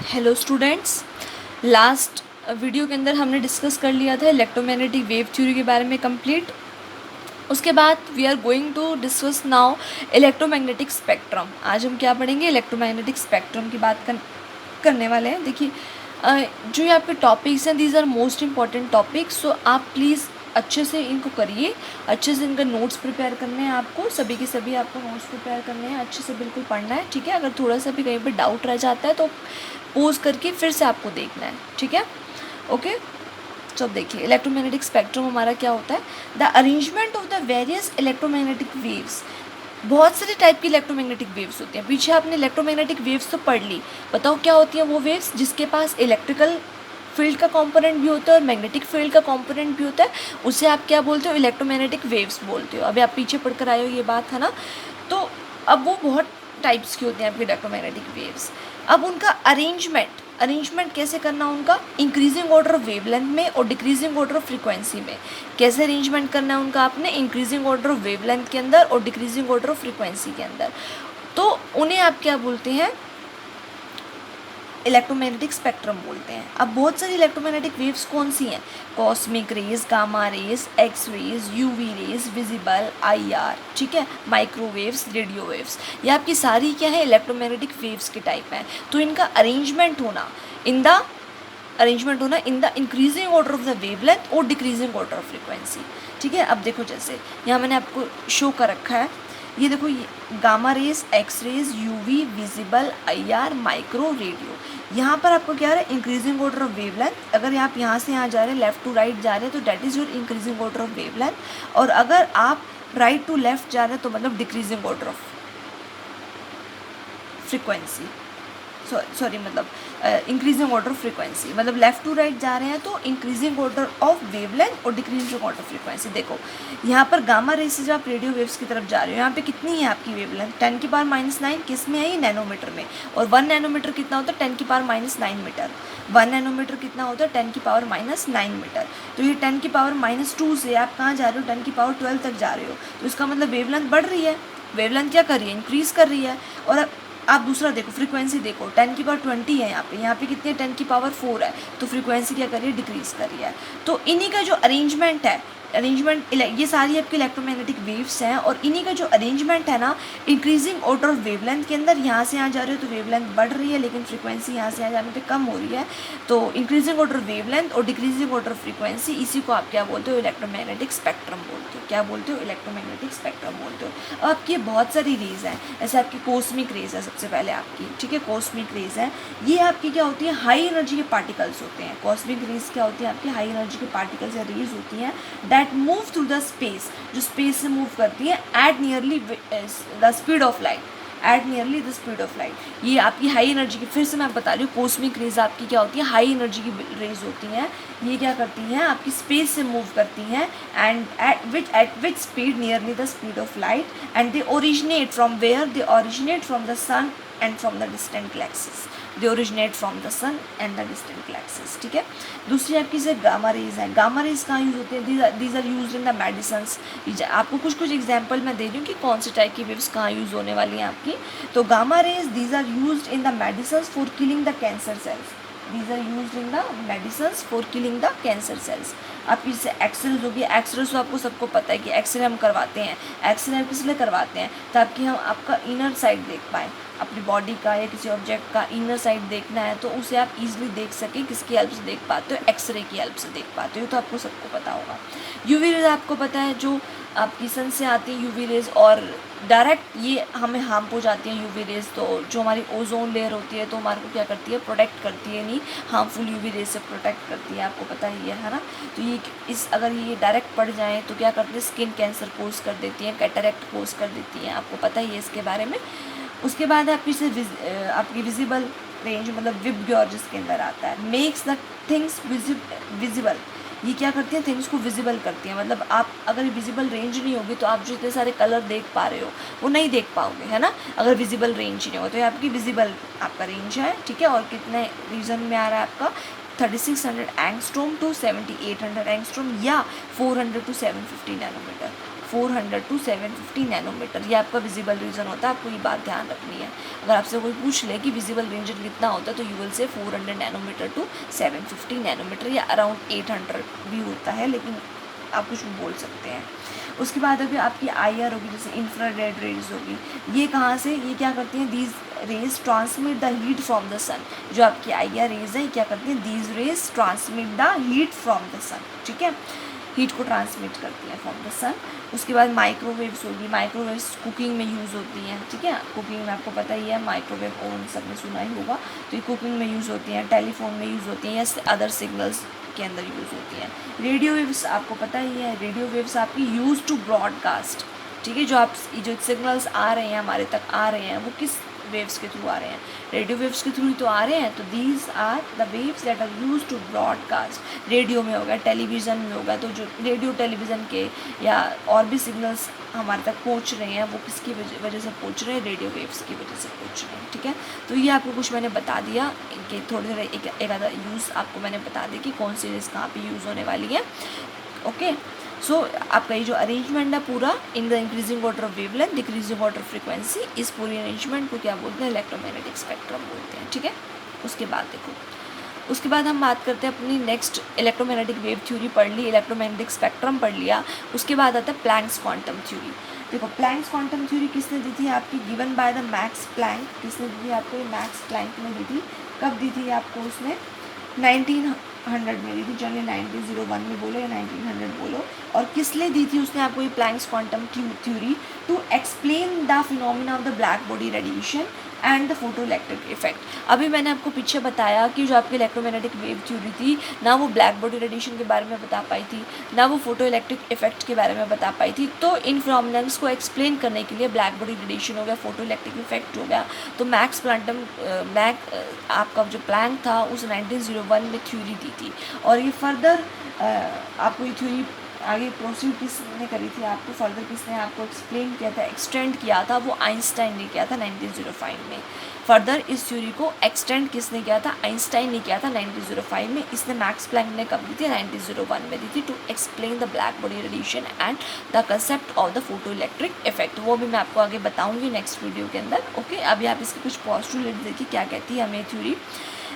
Hello students, last video के अंदर हमने डिस्कस कर लिया था इलेक्ट्रोमैग्नेटिक वेव थ्योरी के बारे में कंप्लीट। उसके बाद we are going to discuss now electromagnetic spectrum. आज हम क्या पढ़ेंगे, इलेक्ट्रोमैग्नेटिक स्पेक्ट्रम की बात करने वाले हैं। देखिए, जो ये आपके टॉपिक्स हैं, these are most important topics, so आप प्लीज़ अच्छे से इनको करिए, अच्छे से इनका नोट्स प्रिपेयर करने हैं आपको, सभी के सभी आपको नोट्स प्रिपेयर करने हैं, अच्छे से बिल्कुल पढ़ना है, ठीक है। अगर थोड़ा सा भी कहीं पर डाउट रह जाता है तो पोज करके फिर से आपको देखना है, ठीक है, ओके। तो अब देखिए, इलेक्ट्रोमैग्नेटिक स्पेक्ट्रम हमारा क्या होता है, the arrangement of the various electromagnetic waves. बहुत सारे टाइप की इलेक्ट्रोमैग्नेटिक वेव्स होती हैं। पीछे आपने इलेक्ट्रोमैग्नेटिक वेव्स तो पढ़ ली, बताओ क्या होती हैं वो वेव्स जिसके पास इलेक्ट्रिकल फील्ड का कंपोनेंट भी होता है और मैग्नेटिक फील्ड का कंपोनेंट भी होता है, उसे आप क्या बोलते हो, इलेक्ट्रोमैग्नेटिक वेव्स बोलते हो। अभी आप पीछे पढ़ कर आए हो, ये बात है ना। तो अब वो बहुत टाइप्स की होती हैं आपकी इलेक्ट्रोमैग्नेटिक वेव्स। अब उनका अरेंजमेंट कैसे करना, उनका इंक्रीजिंग ऑर्डर ऑफ वेवलेंथ में और डिक्रीजिंग ऑर्डर ऑफ फ्रीक्वेंसी में कैसे अरेंजमेंट करना है उनका, आपने इंक्रीजिंग ऑर्डर ऑफ वेवलेंथ के अंदर और डिक्रीजिंग ऑर्डर ऑफ फ्रीक्वेंसी के अंदर। तो उन्हें आप क्या बोलते हैं, इलेक्ट्रोमैग्नेटिक स्पेक्ट्रम बोलते हैं। अब बहुत सारी इलेक्ट्रोमैग्नेटिक वेव्स कौन सी हैं, cosmic rays, gamma rays, X rays, UV rays, visible, IR, ठीक है, माइक्रोवेव्स, रेडियो वेव्स, ये आपकी सारी क्या है, इलेक्ट्रोमैग्नेटिक वेव्स के टाइप हैं। तो इनका अरेंजमेंट होना in the increasing order of the wavelength और डिक्रीजिंग ऑर्डर ऑफ फ्रीक्वेंसी, ठीक है। अब देखो, जैसे यहाँ मैंने आपको शो कर रखा है, ये देखो, ये gamma rays, X rays, UV, visible, IR, micro, radio. यहाँ पर आपको क्या है, इंक्रीजिंग ऑर्डर ऑफ वेवलेंथ। अगर आप यहाँ से यहाँ जा रहे हैं, लेफ्ट टू राइट जा रहे हैं, तो that is your increasing order of wavelength. और अगर आप राइट टू लेफ्ट जा रहे हैं तो मतलब decreasing order of frequency, sorry मतलब इंक्रीजिंग ऑर्डर ऑफ फ्रीक्वेंसी, मतलब लेफ्ट टू राइट जा रहे हैं तो इंक्रीजिंग ऑर्डर ऑफ वेवलेंथ और डिक्रीजिंग ऑर्डर ऑफ फ्रीक्वेंसी। देखो, यहाँ पर गामा रे से जब आप रेडियो वेव्स की तरफ जा रहे हो, यहाँ पे कितनी है आपकी वेवलेंथ, 10⁻⁹ किस में है, ये नैनोमीटर में। और 1 नैनोमीटर कितना होता है, 10⁻⁹ मीटर। 1 नैनोमीटर कितना होता है, 10⁻⁹ मीटर। तो ये 10⁻² से आप कहाँ जा रहे हो, 10⁻12 तक जा रहे हो। तो इसका मतलब वेवलेंथ बढ़ रही है, वेवलेंथ क्या कर रही है, इंक्रीज़ कर रही है। और आप दूसरा देखो, फ्रीक्वेंसी देखो, 10⁻20 है यहाँ पे कितनी है, 10⁻4 है। तो फ्रीक्वेंसी क्या कर रही है, डिक्रीज़ कर रही है। तो इन्हीं का जो अरेंजमेंट है, ये सारी आपकी इलेक्ट्रोमैग्नेटिक वेव्स हैं, और इन्हीं का जो अरेंजमेंट है ना, इंक्रीजिंग ऑर्डर ऑफ वेवलेंथ के अंदर, यहाँ से यहाँ जा रहे हो तो वेवलेंथ बढ़ रही है, लेकिन फ्रीक्वेंसी यहाँ से यहाँ जाने पे कम हो रही है। तो इंक्रीजिंग ऑर्डर वेवलेंथ और डिक्रीजिंग ऑर्डर फ्रीक्वेंसी, इसी को आप क्या बोलते हो, इलेक्ट्रोमैग्नेटिक स्पेक्ट्रम बोलते हो। क्या बोलते हो, इलेक्ट्रोमैग्नेटिक स्पेक्ट्रम बोलते हो। अब आपकी बहुत सारी रेज हैं, ऐसे आपकी कॉस्मिक रेज है सबसे पहले आपकी, ठीक है, कॉस्मिक रेज है। ये आपकी क्या होती है, हाई एनर्जी के पार्टिकल्स होते हैं। कॉस्मिक रेज क्या होती है, आपकी हाई एनर्जी के पार्टिकल्स या रेज होती हैं, that move through the space, जो स्पेस से मूव करती है at nearly the speed of light, at nearly the speed of light. ये आपकी हाई एनर्जी की, फिर से मैं बता रही हूँ, कॉस्मिक रेज आपकी क्या होती है, हाई एनर्जी की रेज होती हैं। ये क्या करती हैं, आपकी स्पेस से मूव करती हैं, and at which speed, nearly the speed of light, and they originate from where, they originate from the sun and from the distant galaxies, they originate from the sun and the distant galaxies, ठीक है। दूसरी आपकी से gamma rays है। Gamma rays कहाँ use होते हैं, these are use in the medicines. आपको कुछ एग्जाम्पल मैं दे रही हूँ कि कौन से टाइप की वेव्स कहाँ यूज़ होने वाली हैं आपकी। तो gamma rays, these are use in the medicines for killing the cancer cells, these are use in the medicines for killing the cancer cells. आपकी जैसे एक्सरेज होगी, एक्सरेज तो आपको सबको पता है कि एक्सरे हम करवाते हैं। एक्सरे किस लिए करवाते हैं, ताकि हम आपका इनर साइड देख पाएँ, अपनी बॉडी का या किसी ऑब्जेक्ट का इनर साइड देखना है तो उसे आप इजीली देख सकें। किसकी हेल्प से देख पाते हो, एक्सरे की हेल्प से देख पाते हो, तो आपको सबको पता होगा। यूवी रेज आपको पता है, जो आपकी सन से आती है यूवी रेज, और डायरेक्ट ये हमें हार्म पहुंचाती हैं यूवी रेज। तो जो हमारी ओजोन लेयर होती है तो हमारे को क्या करती है, प्रोटेक्ट करती है, नहीं हार्मफुल यूवी रेज से प्रोटेक्ट करती है, आपको पता ही है ना। तो ये अगर ये डायरेक्ट पड़ जाए तो क्या करती है, स्किन कैंसर कोज कर देती हैं, कैटरेक्ट कोज कर देती हैं, आपको पता ही है इसके बारे में। उसके बाद आपकी से आपकी विजिबल रेंज, मतलब विबग्योर जिसके अंदर आता है, मेक्स द थिंग्स विजिबल। ये क्या करती हैं, थिंग्स को विजिबल करती हैं। मतलब आप अगर विजिबल रेंज नहीं होगी तो आप जो इतने सारे कलर देख पा रहे हो वो नहीं देख पाओगे, है ना, अगर विजिबल रेंज ही नहीं हो। तो ये आपकी विजिबल आपका रेंज है, ठीक है। और कितने रीजन में आ रहा है आपका, 3600 एंगस्ट्रोम टू 7800 एंगस्ट्रोम, या 400 to 750 नैनोमीटर। 400 to 750 nanometre. ये आपका विजिबल रीजन होता है, आपको ये बात ध्यान रखनी है। अगर आपसे कोई पूछ ले कि विजिबल रीजन कितना होता है तो you will say 400 nanometer to 750 nanometer, या अराउंड 800 भी होता है, लेकिन आप कुछ भी बोल सकते हैं। उसके बाद अभी आपकी IR होगी, जैसे इंफ्रारेड रेज होगी, ये कहाँ से, ये क्या करती हैं, these rays transmit the heat from the sun. जो आपकी IR रेज है, क्या करती हैं, these rays transmit the heat from the sun, ठीक है, हीट को ट्रांसमिट करती हैं फ्रॉम द सन। उसके बाद माइक्रोवेव्स होगी, माइक्रोवेव्स कुकिंग में यूज़ होती हैं, ठीक है, कुकिंग में आपको पता ही है, माइक्रोवेव ओवन सबने सुना ही होगा, तो ये कुकिंग में यूज़ होती हैं, टेलीफोन में यूज़ होती हैं, या अदर सिग्नल्स के अंदर यूज़ होती हैं। रेडियो वेव्स आपको पता ही है, रेडियो वेव्स आपकी यूज़ टू ब्रॉडकास्ट, ठीक है, जो सिग्नल्स आ रहे हैं हमारे तक आ रहे हैं, वो किस वेव्स के थ्रू आ रहे हैं, रेडियो वेव्स के थ्रू ही तो आ रहे हैं। तो these are the waves that are use to broadcast. Radio में होगा, टेलीविज़न में होगा, तो जो रेडियो टेलीविज़न के या और भी सिग्नल्स हमारे तक पहुंच रहे हैं, वो किसकी वजह से पहुंच रहे हैं, रेडियो वेव्स की वजह से पहुंच रहे हैं, ठीक है। तो ये आपको कुछ मैंने बता दिया कि थोड़ी देर एक आधा यूज़ आपको मैंने बता दी कि कौन सी चीज़ कहाँ पर यूज़ होने वाली है। ओके, सो आपका ये जो अरेंजमेंट है पूरा, in the increasing order of wavelength, decreasing order frequency, इस पूरी अरेंजमेंट को क्या बोलते हैं, इलेक्ट्रोमैग्नेटिक स्पेक्ट्रम बोलते हैं, ठीक है। उसके बाद देखो, उसके बाद हम बात करते हैं अपनी नेक्स्ट, इलेक्ट्रोमैग्नेटिक वेव थ्योरी पढ़ ली, इलेक्ट्रोमैग्नेटिक स्पेक्ट्रम पढ़ लिया। उसके बाद आता है प्लैंक्स क्वांटम थ्योरी। देखो प्लैंक्स क्वांटम थ्योरी किसने दी थी आपकी, given by the Max Planck. किसने दी थी आपको, मैक्स प्लैंक ने दी थी। कब दी थी आपको उसने, 1900 में दी थी, जनरली 1901 में बोलो या 1900 बोलो। और किस लिए दी थी उसने आपको ये Planck's quantum theory, to explain the phenomena of the black body radiation and the photo electric effect. अभी मैंने आपको पीछे बताया कि जो आपकी इलेक्ट्रोमैग्नेटिक वेव थ्योरी थी ना, वो ब्लैक बॉडी रेडिएशन के बारे में बता पाई थी, ना वो फोटो इलेक्ट्रिक इफेक्ट के बारे में बता पाई थी। तो इन फिनोमिनन्स को एक्सप्लेन करने के लिए ब्लैक बॉडी रेडिएशन हो गया, फोटो इलेक्ट्रिक इफेक्ट हो गया, तो मैक्स प्लांटम आपका जो प्लैंक था उस 1901 में थ्योरी दी थी। और ये फर्दर आपको ये थ्योरी आगे प्रोसीड किसने करी थी, आपको फर्दर किसने आपको एक्सप्लेन किया था, एक्सटेंड किया था, वो आइंस्टाइन ने किया था 1905 में। फर्दर इस थ्योरी को एक्सटेंड किसने किया था, आइंस्टाइन ने किया था 1905 में। इसने मैक्स प्लैंक ने कब दी थी, 1901 में दी थी, to explain the black body radiation and the concept of the photo electric effect. वो भी मैं आपको आगे बताऊंगी नेक्स्ट वीडियो के अंदर। ओके, अभी आप इसके कुछ पॉस्टुलेट देखिए क्या कहती है हमें theory.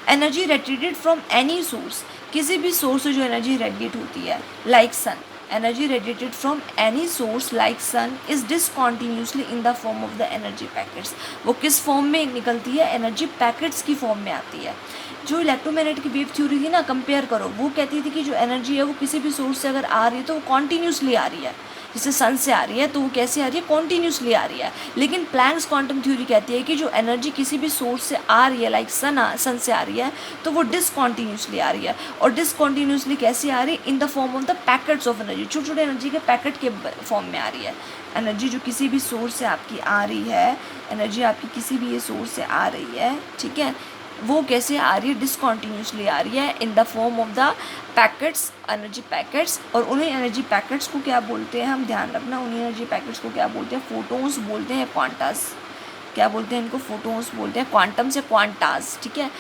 Energy radiated from any source, किसी भी सोर्स से जो एनर्जी रेडिएट होती है, like sun, energy radiated from any source like sun is discontinuously in the form of the energy packets। वो किस फॉर्म में निकलती है, एनर्जी पैकेट्स की फॉर्म में आती है। जो इलेक्ट्रोमैग्नेटिक वेव थ्योरी थी ना, कंपेयर करो, वो कहती थी कि जो एनर्जी है वो किसी भी सोर्स से अगर आ रही है तो वो कॉन्टीन्यूसली आ रही है, जैसे सन से आ रही है तो वो कैसे आ रही है, कॉन्टीन्यूसली आ रही है। लेकिन प्लैंक्स क्वांटम थ्योरी कहती है कि जो एनर्जी किसी भी सोर्स से आ रही है, लाइक सन से आ रही है, तो वो डिसकॉन्टीन्यूसली आ रही है। और डिसकॉन्टीन्यूसली कैसे आ रही है, in the form of the packets of energy, छोटे छोटे एनर्जी के पैकेट के फॉर्म में आ रही है। एनर्जी जो किसी भी सोर्स से आपकी आ रही है, एनर्जी आपकी किसी भी ये सोर्स से आ रही है, ठीक है, वो कैसे आ रही है, डिसकॉन्टीन्यूसली आ रही है, in the form of the packets, energy packets. और उन्हीं एनर्जी पैकेट्स को क्या बोलते हैं, हम ध्यान रखना, उन्हीं एनर्जी पैकेट्स को क्या बोलते हैं, फोटोन्स बोलते हैं, क्वांटास। क्या बोलते हैं इनको, फोटोन्स बोलते हैं, क्वांटम से क्वांटास, ठीक है,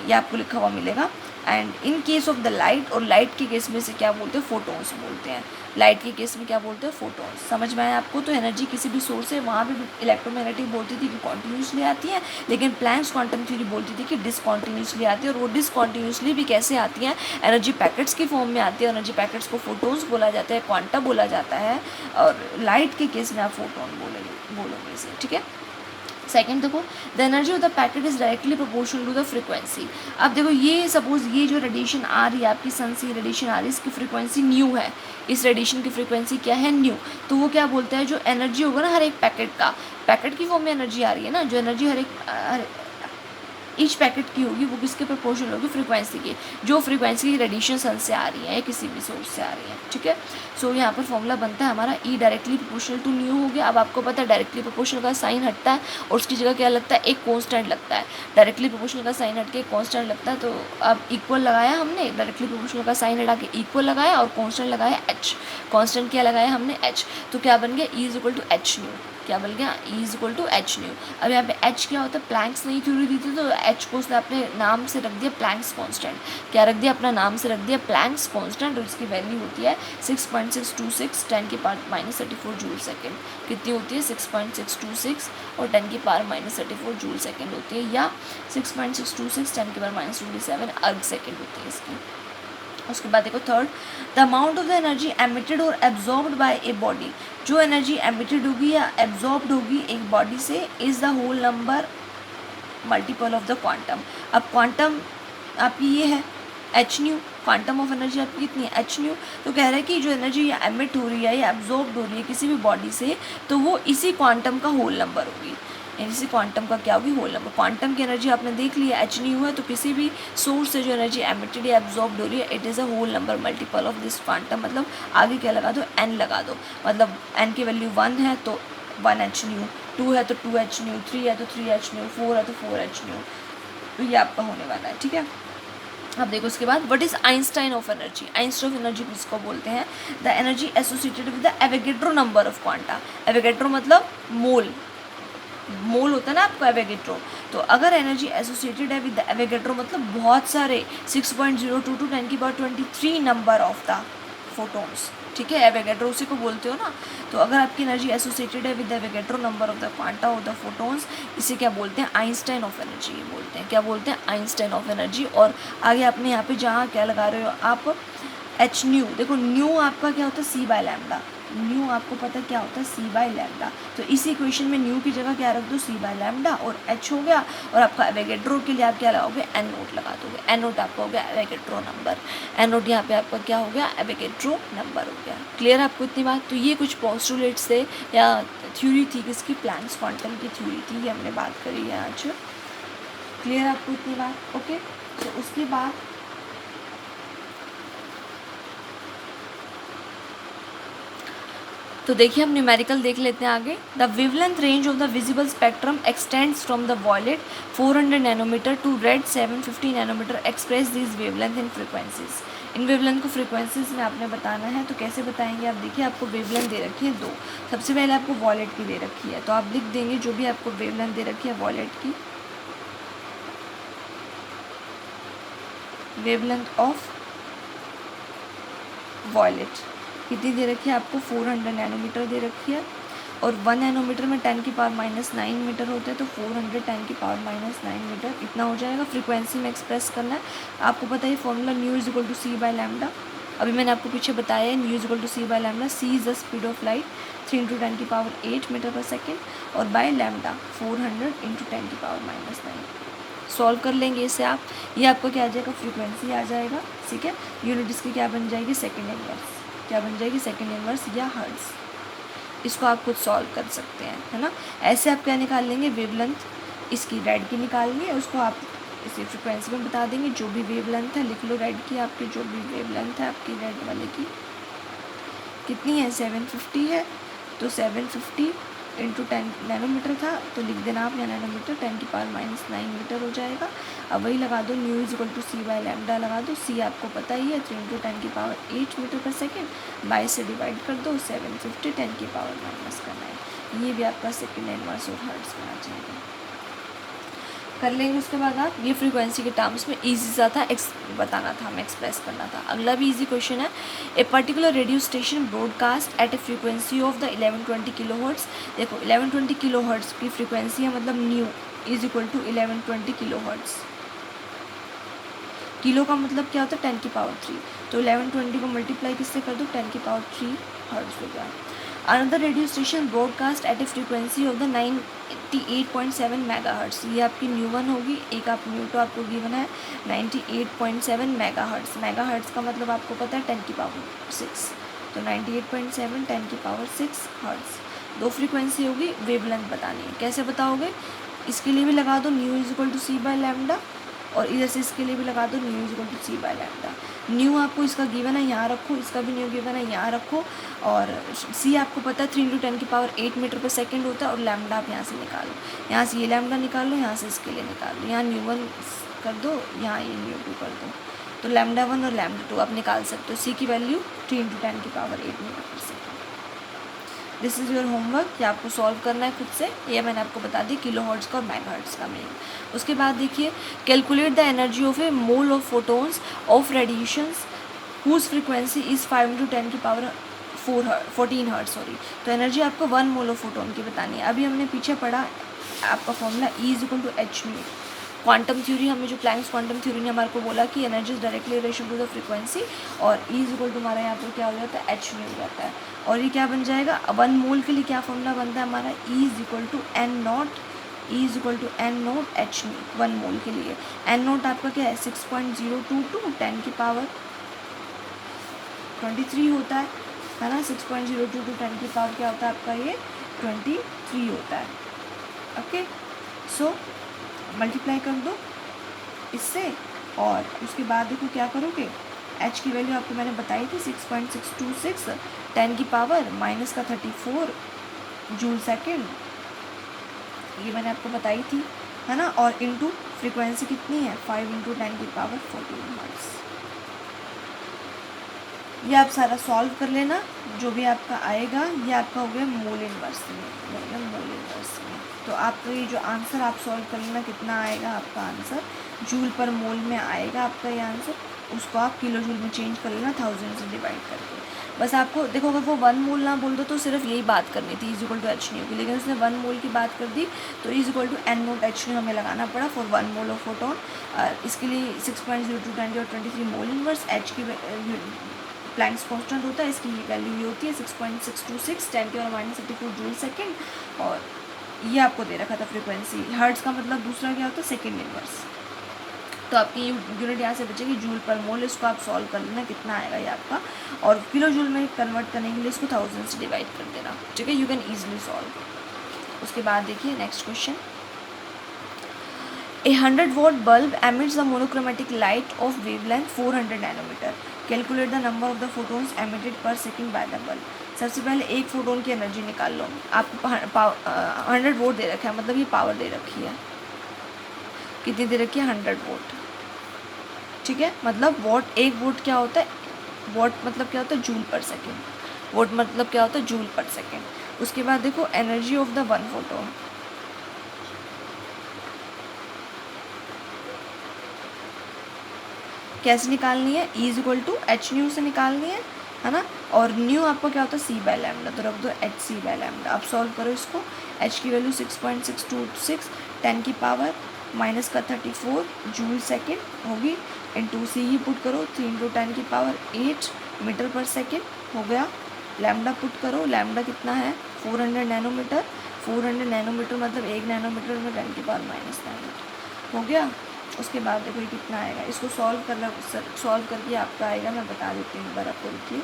ये आपको लिखा हुआ मिलेगा। And in case of the light, और लाइट के केस में से क्या बोलते हैं, फोटोन्स बोलते हैं। लाइट के केस में क्या बोलते हैं, फोटोन्स। समझ में आया आपको। तो एनर्जी किसी भी सोर्स से, वहाँ भी इलेक्ट्रोमैग्नेटिक बोलती थी कि कॉन्टीन्यूसली आती है, लेकिन प्लैंक्स क्वांटम थ्योरी बोलती थी कि डिसकॉन्टीन्यूसली आती है। और वो डिसकॉन्टीन्यूसली भी कैसे आती हैं, एनर्जी पैकेट्स की फॉर्म में आती है। एनर्जी पैकेट्स को फोटोन्स बोला जाता है, क्वांटा बोला जाता है, और लाइट के केस में आप फोटोन बोलोगे इसे, ठीक है। सेकेंड देखो, the energy of the packet is directly proportional to the frequency. अब देखो ये सपोज ये जो रेडिएशन आ रही है आपकी सन से, रेडिएशन आ रही है, इसकी फ्रीक्वेंसी न्यू है, इस रेडिएशन की फ्रीक्वेंसी क्या है, न्यू। तो वो क्या बोलता है, जो एनर्जी होगा ना हर एक पैकेट का, पैकेट की फॉर्म में एनर्जी आ रही है ना, जो एनर्जी हर ईच पैकेट की होगी वो किसके प्रोपोर्शनल होगी, फ्रीक्वेंसी की। जो फ्रीक्वेंसी की रेडिएशन सन से आ रही है, किसी भी सोर्स से आ रही है, ठीक है। सो यहाँ पर फॉर्मूला बनता है हमारा E directly proportional to nu हो गया। अब आपको पता है डायरेक्टली प्रोपोर्शनल का साइन हटता है और उसकी जगह क्या लगता है, एक कांस्टेंट लगता है। डायरेक्टली प्रोपोर्शनल का साइन हट के एक कांस्टेंट लगता है, तो अब इक्वल लगाया हमने, डायरेक्टली प्रोपोर्शनल का साइन हटा के इक्वल लगाया और कांस्टेंट लगाया एच। कांस्टेंट क्या लगाया हमने, एच। तो क्या बन गया, E is equal to H nu. क्या बन गया, E is equal to H nu. अब यहाँ पे H क्या होता है, प्लैंक्स नई थ्योरी दी थी तो H को उसने अपने नाम से रख दिया प्लैंक्स कांस्टेंट। क्या रख दिया, अपना नाम से रख दिया प्लैंक्स कांस्टेंट, और इसकी वैल्यू होती है 6.626 10⁻34 जूल सेकेंड। कितनी होती है, 6.626 और 10⁻34 जूल सेकेंड होती है, या 6.626 10⁻27 अर्ग सेकेंड होती है इसकी। उसके बाद देखो third, the amount of the energy emitted और एब्जॉर्ब्ड बाय ए बॉडी, जो एनर्जी एमिटेड होगी या एब्जॉर्ब्ड होगी एक बॉडी से, is the whole number multiple of the quantum. अब क्वांटम आपकी ये है H nu, quantum of energy आपकी कितनी है, एच न्यू। तो कह रहा है कि जो एनर्जी या एमिट हो रही है या एब्जॉर्ब्ड हो रही है किसी भी बॉडी से, तो वो इसी क्वांटम का होल नंबर होगी, इसी क्वांटम का क्या होगी, होल नंबर। क्वांटम की एनर्जी आपने देख ली है, एच न्यू है, तो किसी भी सोर्स से जो एनर्जी एमिटेड या एब्जॉर्ब्ड हो रही है, it is a whole number multiple of this quantum. मतलब आगे क्या लगा दो, एन लगा दो, मतलब एन की वैल्यू 1 है तो 1 एच न्यू, 2 है तो 2 एच न्यू, 3 है तो 3 एच न्यू, 4 है तो 4 एच न्यू। तो ये आपका होने वाला है, ठीक है। अब देखो उसके बाद, what is Einstein of energy. Einstein of energy किसको बोलते हैं, the energy associated with the Avogadro number of quanta. Avogadro मतलब मोल, मोल होता है ना आपको एवोगेड्रो। तो अगर एनर्जी एसोसिएटेड है विद द एवोगेड्रो मतलब बहुत सारे 6.022 10⁻23 नंबर ऑफ द फोटोन्स, ठीक है, एवोगेड्रो उसी को बोलते हो ना। तो अगर आपकी एनर्जी एसोसिएटेड है with the Avogadro number of the quanta of the photons, इसे क्या बोलते हैं, आइंस्टाइन ऑफ एनर्जी ये बोलते हैं। क्या बोलते हैं, आइंस्टाइन ऑफ एनर्जी। और आगे आपने यहाँ पे जहाँ क्या लगा रहे हो आप, एच न्यू, देखो न्यू आपका क्या होता है, सी बाय लैम्डा। न्यू आपको पता क्या होता है, सी बाय लैम्डा। तो इस इक्वेशन में न्यू की जगह क्या रख दो, सी बाय लैम्डा, और एच हो गया। और आपका एवोगेड्रो के लिए आप क्या लगाओगे, एन नोट लगा दोगे। एन नोट आपका हो गया एवोगेड्रो नंबर। एन नोट यहाँ पे आपका क्या हो गया, एवोगेड्रो नंबर हो गया। क्लियर आपको इतनी बात। तो ये कुछ पोस्टुलेट्स थे या थ्योरी थी किसकी, प्लैंक्स क्वांटम की थ्योरी थी, ये हमने बात करी है आज। क्लियर आपको इतनी बात, ओके। तो उसके बाद तो देखिए हम न्यूमेरिकल देख लेते हैं आगे। The wavelength range of the visible spectrum extends from the violet 400 nanometer to red 750 nanometer. Express this wavelength in frequencies. इन वेवलेंथ को फ्रीक्वेंसीज में आपने बताना है, तो कैसे बताएंगे आप, देखिए आपको वेवलेंथ दे रखी है 2। सबसे पहले आपको वॉयलेट की दे रखी है, तो आप लिख देंगे जो भी आपको वेवलेंथ दे रखी है वॉयलेट की, वेवलेंथ ऑफ वॉयलेट कितनी दे रखी है आपको, 400 नैनोमीटर दे रखी है। और 1 नैनोमीटर में 10⁻⁹ मीटर होते हैं, तो 400 10⁻⁹ मीटर इतना हो जाएगा। फ्रीक्वेंसी में एक्सप्रेस करना है, आपको पता है formula nu is equal to C by lambda. अभी मैंने आपको पीछे बताया है, nu is equal to C by lambda. C is the speed of light 3 × 10⁸ meter per second, और बाय लैम्डा 400 × 10⁻⁹। सॉल्व कर लेंगे इसे आप, ये आपको क्या आ जाएगा, फ्रीक्वेंसी आ जाएगा, ठीक है। यूनिट इसकी क्या बन जाएगी, सेकेंड इनवर्स, क्या बन जाएगी, सेकेंड इनवर्स या हर्ट्ज। इसको आप खुद सॉल्व कर सकते हैं, है ना। ऐसे आप क्या निकाल लेंगे, वेवलेंथ इसकी रेड की निकालनी है, उसको आप इसी फ्रीक्वेंसी में बता देंगे। जो भी वेवलेंथ है लिख लो, रेड की आपकी जो भी वेवलेंथ है आपकी रेड वाले की कितनी है, 750 है। तो 750 × 10 नैनोमीटर था, तो लिख देना आप यहाँ नैनोमीटर 10⁻⁹ मीटर हो जाएगा। अब वही लगा दो, nu is equal to C by lambda लगा दो। सी आपको पता ही है 3 × 10⁸ मीटर पर सेकेंड, बाय से डिवाइड कर दो, 750 10⁻⁻ करना है। ये भी आपका सेकेंड इनवर्स और हर्ट्ज में आ जाएगा। कर लेंगे उसके बाद आप, ये फ्रीक्वेंसी के टर्म्स में इजी सा था, बताना था, हमें एक्सप्रेस करना था। अगला भी इजी क्वेश्चन है। A particular radio station broadcast at a frequency of the 1120 kilohertz. देखो 1120 किलोहर्ट्ज़ की फ्रीक्वेंसी है, मतलब nu is equal to 1120 kilohertz. Kilo का मतलब क्या होता है, 10⁻3। तो 1120 को मल्टीप्लाई किससे कर दो, 10⁻3 हर्ट्ज़ हो गया। Another radio station broadcast at a frequency of the 98.7 megahertz. ये आपकी न्यू वन होगी। एक आप न्यू तो आपको गिवन है 98.7 मेगाहर्ट्ज़। मेगाहर्ट्ज़ का मतलब आपको पता है 10⁻6, तो 98.7 10⁻6 हर्ट्ज़। दो फ्रीक्वेंसी होगी, वेवलेंथ बतानी है। कैसे बताओगे, इसके लिए भी लगा दो nu is equal to C by lambda, और इधर से इसके लिए भी लगा दो nu is equal to C by lambda. Nu आपको इसका गिवन है, यहाँ रखो, इसका भी न्यू गिवन है, यहाँ रखो। और सी आपको पता है 3 × 10⁸ मीटर पर सेकेंड होता है, और लैम्डा आप यहाँ से निकालो, यहाँ से ये लैम्डा निकालो, यहाँ से इसके लिए निकालो। यहाँ न्यू 1 कर दो, यहाँ ये न्यू 2 कर दो, तो लैम्डा 1 और लैम्डा 2 आप निकाल सकते हो। सी की value 3 × 10⁸ meter per second. This is your homework, ये आपको सॉल्व करना है खुद से। ये मैंने आपको बता दी किलो हर्ट्ज़ का और मेगाहर्ट्ज़ का मीनिंग। उसके बाद देखिए, calculate the energy of a mole of photons of radiations whose frequency is 5×10⁴ 14 hertz, sorry. तो एनर्जी आपको 1 मोल ऑफ फोटोन की बतानी है। अभी हमने पीछे पढ़ा आपका फॉर्मूला E=h/μ। क्वांटम थ्योरी, हमें जो प्लैंक्स क्वांटम थ्योरी ने हमारे को बोला कि energy is directly relation to the frequency, और E हमारा यहाँ पर क्या हो जाता है, h में हो जाता है। और ये क्या बन जाएगा, 1 मोल के लिए क्या फॉर्मूला बनता है हमारा, E=n0 h/, 1 मोल के लिए। n0 आपका क्या है, 6.022 10⁻23 होता है ना। 6.022 10⁻, क्या होता है आपका, ये 23 होता है। ओके, सो मल्टीप्लाई कर दो इससे, और उसके बाद देखो क्या करोगे, h की वैल्यू आपको मैंने बताई थी 6.626 10⁻⁻34 जूल सेकेंड, ये मैंने आपको बताई थी, है ना। और इनटू फ्रीक्वेंसी कितनी है, 5×10⁻14 हर्ट्ज़। ये आप सारा सॉल्व कर लेना, जो भी आपका आएगा ये आपका हो गया मोल इनवर्स में, मतलब मोल इनवर्स में। तो आपका ये जो आंसर आप सॉल्व कर लेना, कितना आएगा आपका आंसर, जूल पर मोल में आएगा आपका ये आंसर। उसको आप किलो जूल में चेंज कर लेना 1000 से डिवाइड करके। बस आपको देखो, अगर वो 1 मोल ना बोल दो तो सिर्फ यही बात करनी थी E=h/μ की, लेकिन उसने 1 मोल की बात कर दी तो E=n0 h/μ हमें लगाना पड़ा फॉर 1 मोल ऑफ फोटोन। इसके लिए 6.02 10 और 23 मोल इनवर्स, h की प्लैंक्स कांस्टेंट होता है, इसकी वैल्यू ये होती है 6.626 10⁻⁻34 जूल सेकेंड। और ये आपको दे रखा था फ्रीक्वेंसी। हर्ट्ज़ का मतलब दूसरा क्या होता है, सेकेंड इनवर्स। तो आपकी यूनिट यहाँ से बचेगी जूल पर मोल। इसको आप सॉल्व कर लेना, कितना आएगा ये आपका, और किलो जूल में कन्वर्ट करने के लिए इसको 1000 से डिवाइड कर देना, ठीक है। You can easily solve. उसके बाद देखिए next question, A 100-watt bulb emits the monochromatic light of wavelength 400 nanometer. Calculate the number of the photons emitted per second by the bulb. सबसे पहले एक फोटोन की एनर्जी निकाल लो। आपको 100 वोट दे रखा है, मतलब ये पावर दे रखी है, कितनी दे रखी है, 100 वोट, ठीक है। मतलब वोट, एक वोट क्या होता है, वोट मतलब क्या होता है, जूल पर सेकेंड। वोट मतलब क्या होता है, जूल पर सेकेंड। उसके बाद देखो एनर्जी ऑफ द 1 फोटोन, कैसे निकालनी है, E=h/μ से निकालनी है ना। और न्यू आपको क्या होता है, c/λ, तो रख दो hc/λ। अब सॉल्व करो इसको, h की वैल्यू 6.626 10⁻⁻34 जूल सेकेंड होगी, इंटू c ही पुट करो 3×10⁸ मीटर पर सेकेंड हो गया। लैम्डा पुट करो, लैम्डा कितना है, 400 नैनोमीटर। 400 नैनोमीटर मतलब 1 नैनोमीटर में 10⁻⁻9 हो गया। उसके बाद देखो ये कितना आएगा, इसको सॉल्व करके आपका आएगा, मैं बता देती हूँ एक बार आपको, रुकिए।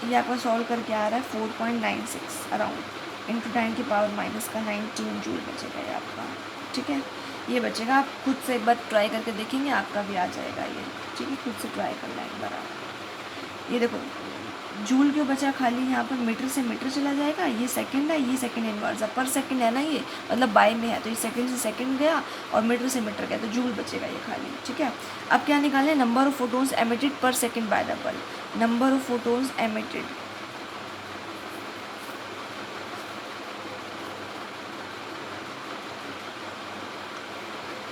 ये आपका सॉल्व करके आ रहा है 4.96 अराउंड, इंटू 10⁻⁻19 जूल बचेगा ये आपका, ठीक है। ये बचेगा, आप खुद से एक बार ट्राई करके देखेंगे, आपका भी आ जाएगा ये, ठीक है। खुद से ट्राई करना एक बार आप। ये देखो जूल क्यों बचा खाली, यहाँ पर मीटर से मीटर चला जाएगा, ये सेकंड है, ये सेकंड इनवर्स है, पर सेकंड है ना, ये मतलब बाय में है, तो ये सेकंड से सेकंड गया और मीटर से मीटर गया, तो जूल बचेगा ये खाली, ठीक है। अब क्या निकालें, नंबर ऑफ फोटोन्स एमिटेड पर second by the bulb. Number of photons emitted,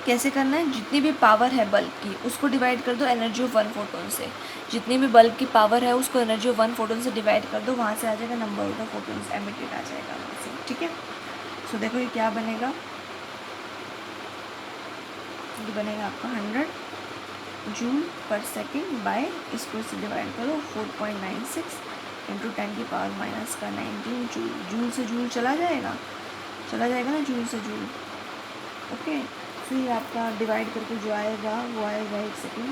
कैसे करना है, जितनी भी पावर है बल्ब की उसको डिवाइड कर दो एनर्जी ऑफ 1 फोटोन से। जितनी भी बल्ब की पावर है उसको एनर्जी ऑफ 1 फोटोन से डिवाइड कर दो, वहाँ से आ जाएगा number of the photons emitted आ जाएगा वहाँ से, ठीक है। सो देखो ये क्या बनेगा, ये बनेगा आपका 100 जूल पर सेकेंड बाय, इसको इससे डिवाइड करो 4.96 इंटू 10⁻⁻19 जूल। जूल से जूल चला जाएगा ना, जूल से जूल, ओके। फिर आपका डिवाइड करके जो आएगा वो आएगा, एक सेकेंड,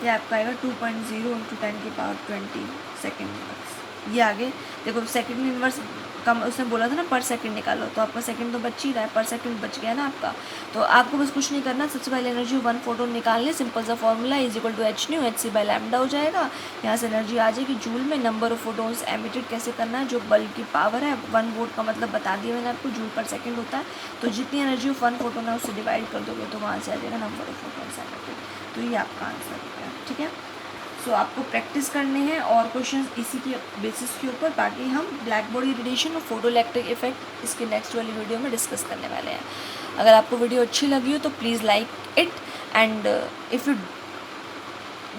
ये आपका आएगा 2.0 इंटू 10⁻20 सेकेंड इनवर्स। ये आगे देखो सेकेंड इनवर्स कम, उसने बोला था ना पर सेकंड निकालो, तो आपका सेकंड तो बच ही रहा है, पर सेकंड बच गया ना आपका। तो आपको बस कुछ नहीं करना, सबसे पहले एनर्जी 1 फोटोन निकालने, सिंपल सा फॉर्मूला h/μ hc/λ हो जाएगा। यहाँ से एनर्जी आ जाएगी जूल में। नंबर ऑफ फोटोन्स एमिटेड कैसे करना है, जो बल्ब की पावर है 1 वोल्ट का मतलब बता दिया मैंने आपको, जूल पर सेकेंड होता है। तो जितनी एनर्जी ऑफ 1 फोटोन है उससे डिवाइड कर दोगे तो वहाँ से आ जाएगा नंबर ऑफ फोटोन्स एमिटेड। तो ये आपका आंसर होगा, ठीक है। सो आपको प्रैक्टिस करने हैं और क्वेश्चन इसी के बेसिस के ऊपर, ताकि हम ब्लैक बॉडी रेडिएशन और फोटोइलेक्ट्रिक इफेक्ट इसके नेक्स्ट वाली वीडियो में डिस्कस करने वाले हैं। अगर आपको वीडियो अच्छी लगी हो तो please like it, and if you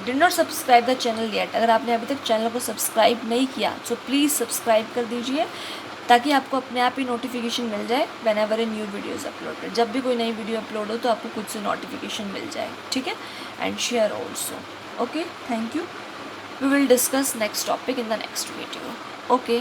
did not subscribe the channel yet, अगर आपने अभी तक चैनल को सब्सक्राइब नहीं किया सो प्लीज़ सब्सक्राइब कर दीजिए, ताकि आपको अपने आप ही नोटिफिकेशन मिल जाए when ever a new videos uploaded. जब भी कोई नई वीडियो अपलोड हो तो आपको खुद से नोटिफिकेशन मिल जाए, ठीक है। And share also. Okay, thank you. We will discuss next topic in the next video. Okay.